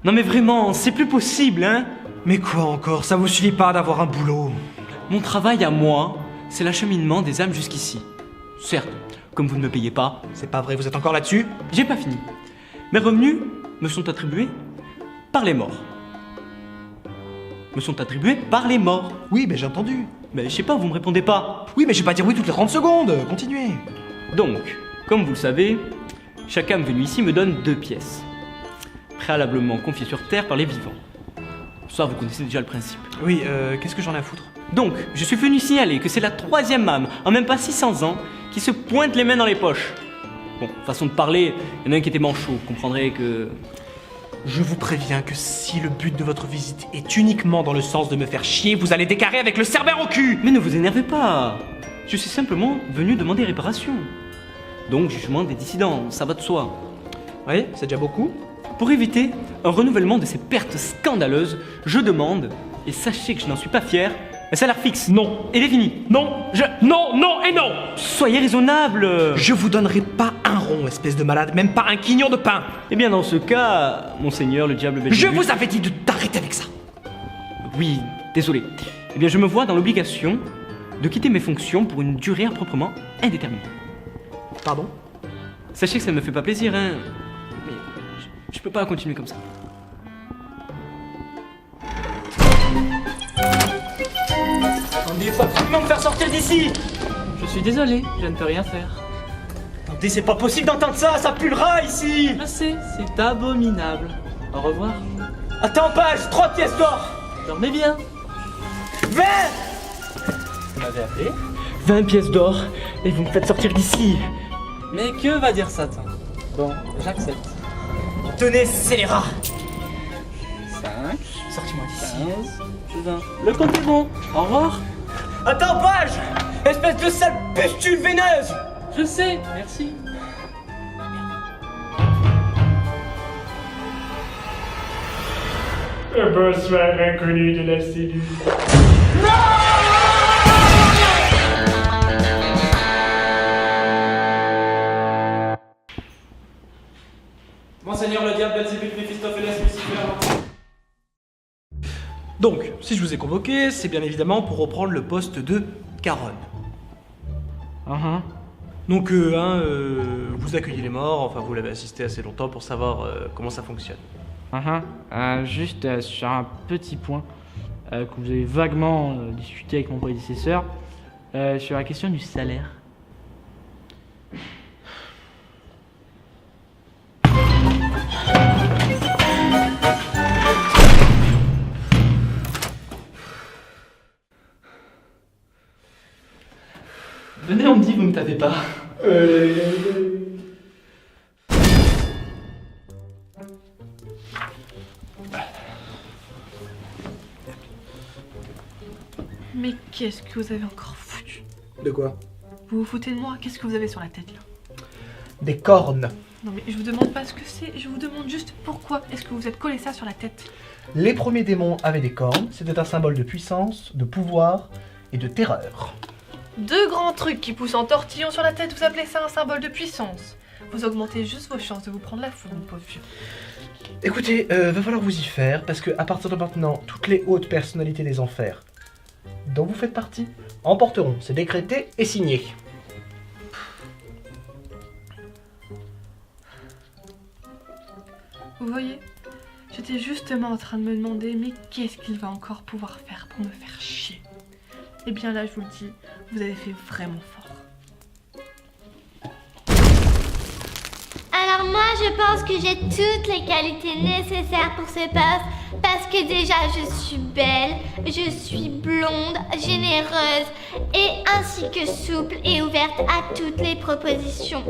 Non mais vraiment, c'est plus possible, hein. Mais quoi encore? Ça vous suffit pas d'avoir un boulot? Mon travail à moi, c'est l'acheminement des âmes jusqu'ici. Certes, comme vous ne me payez pas, C'est pas vrai, vous êtes encore là-dessus? j'ai pas fini. Mes revenus me sont attribués par les morts. Me sont attribués par les morts. Oui, mais j'ai entendu. Mais je sais pas, vous me répondez pas. Oui, mais je vais pas dire oui toutes les 30 secondes. Continuez. Donc, comme vous le savez, chaque âme venue ici me donne 2 pièces. Préalablement confiées sur terre par les vivants. Ça, vous connaissez déjà le principe. Oui, qu'est-ce que j'en ai à foutre? Donc, je suis venu signaler que c'est la 3e âme, en même pas 600 ans, qui se pointe les mains dans les poches. Bon, façon de parler, il y en a un qui était manchot, vous comprendrez que... Je vous préviens que si le but de votre visite est uniquement dans le sens de me faire chier, vous allez décarrer avec le cerbère au cul. Mais ne vous énervez pas. Je suis simplement venu demander réparation. Donc, jugement des dissidents, ça va de soi. Oui, c'est déjà beaucoup. Pour éviter un renouvellement de ces pertes scandaleuses, je demande, et sachez que je n'en suis pas fier, un salaire fixe. Non. Et défini. Non. Non, non et non. Soyez raisonnable. Je vous donnerai pas un rond, espèce de malade, même pas un quignon de pain. Eh bien, dans ce cas, monseigneur, le diable Je Belzébuth... vous avais dit de t'arrêter avec ça. Oui, désolé. Eh bien, je me vois dans l'obligation de quitter mes fonctions pour une durée improprement indéterminée. Pardon? Sachez que ça ne me fait pas plaisir, hein. Mais je peux pas continuer comme ça. Attendez, faut absolument me faire sortir d'ici. Je suis désolé, je ne peux rien faire. Attendez, c'est pas possible d'entendre ça, ça pue le rat ici. Je sais, c'est abominable. Au revoir. Attends, page, 3 pièces d'or. Dormez bien. 20. Vous m'avez appelé? 20 pièces d'or, et vous me faites sortir d'ici. Mais que va dire Satan? Bon, j'accepte. Tenez, c'est les rats. 5, Sortez-moi d'ici. 15, 20. Le compte est bon. Au revoir. Attends, page, espèce de sale pustule veineuse. Je sais, merci. Bonsoir, inconnu de la cellule. Monseigneur le diable Belzébuth, Méphistophélès, Lucifer. Donc, si je vous ai convoqué, c'est bien évidemment pour reprendre le poste de Caronne. Donc, vous accueillez les morts, enfin vous l'avez assisté assez longtemps pour savoir comment ça fonctionne. Juste sur un petit point que vous avez vaguement discuté avec mon prédécesseur, sur la question du salaire. Venez, on me dit, vous me tapez pas. Mais qu'est-ce que vous avez encore foutu? De quoi? Vous vous foutez de moi? Qu'est-ce que vous avez sur la tête là? Des cornes. Non mais je vous demande pas ce que c'est, je vous demande juste pourquoi est-ce que vous êtes collé ça sur la tête? Les premiers démons avaient des cornes, c'était un symbole de puissance, de pouvoir et de terreur. 2 grands trucs qui poussent en tortillon sur la tête, vous appelez ça un symbole de puissance? Vous augmentez juste vos chances de vous prendre la foudre, mon pauvre vieux. Écoutez, va falloir vous y faire, parce que à partir de maintenant, toutes les hautes personnalités des enfers dont vous faites partie emporteront, c'est décrété et signé. Vous voyez? J'étais justement en train de me demander, mais qu'est-ce qu'il va encore pouvoir faire pour me faire chier? Eh bien là, je vous le dis, vous avez fait vraiment fort. Alors moi, je pense que j'ai toutes les qualités nécessaires pour ce poste parce que déjà, je suis belle, je suis blonde, généreuse et ainsi que souple et ouverte à toutes les propositions.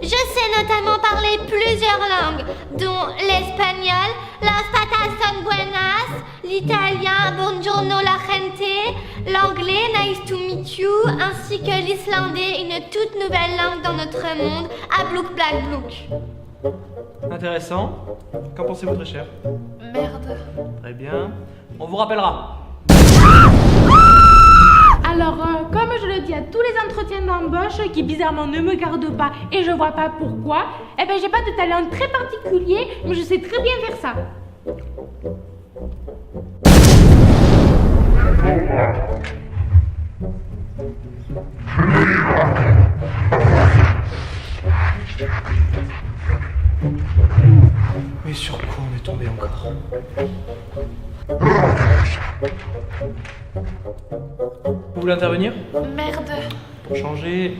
Je sais notamment parler plusieurs langues, dont l'espagnol, las patas son buenas, l'italien, buongiorno la gente, l'anglais, nice to meet you, ainsi que l'islandais, une toute nouvelle langue dans notre monde, à Blouk Black Blouk. Intéressant. Qu'en pensez-vous, très cher? Merde. Très bien. On vous rappellera. Alors, comme je le dis à tous les entretiens d'embauche qui bizarrement ne me gardent pas et je vois pas pourquoi, eh ben j'ai pas de talent très particulier, mais je sais très bien faire ça. Mais sur quoi on est tombé encore? Vous voulez intervenir? Merde. Pour changer.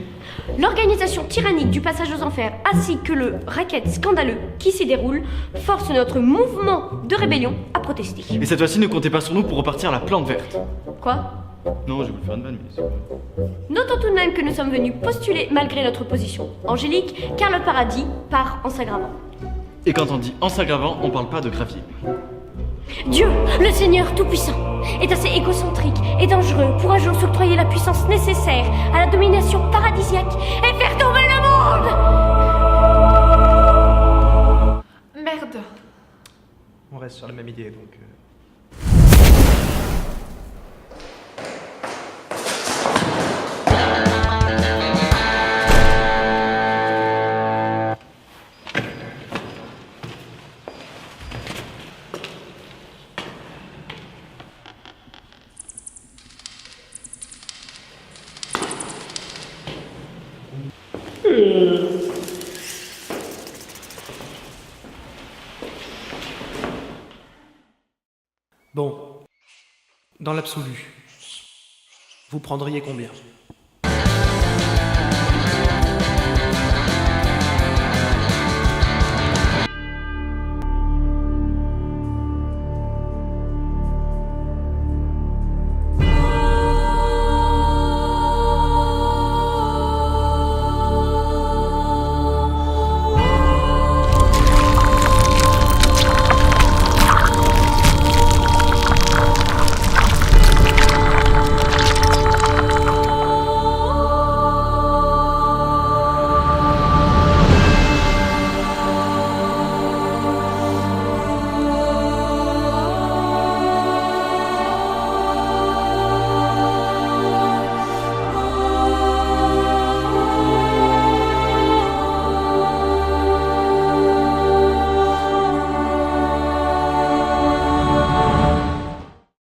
L'organisation tyrannique du passage aux enfers ainsi que le racket scandaleux qui s'y déroule force notre mouvement de rébellion à protester. Et cette fois-ci, ne comptez pas sur nous pour repartir à la plante verte. Quoi? Non, je vais vous faire une vanne, mais c'est pas... Notons tout de même que nous sommes venus postuler malgré notre position angélique, car le paradis part en s'aggravant. Et quand on dit en s'aggravant, on parle pas de gravier. Dieu, le Seigneur Tout-Puissant, est assez égocentrique et dangereux pour un jour s'octroyer la puissance nécessaire à la domination paradisiaque et faire tomber le monde. Merde. On reste sur la même idée donc. Bon, dans l'absolu, vous prendriez combien?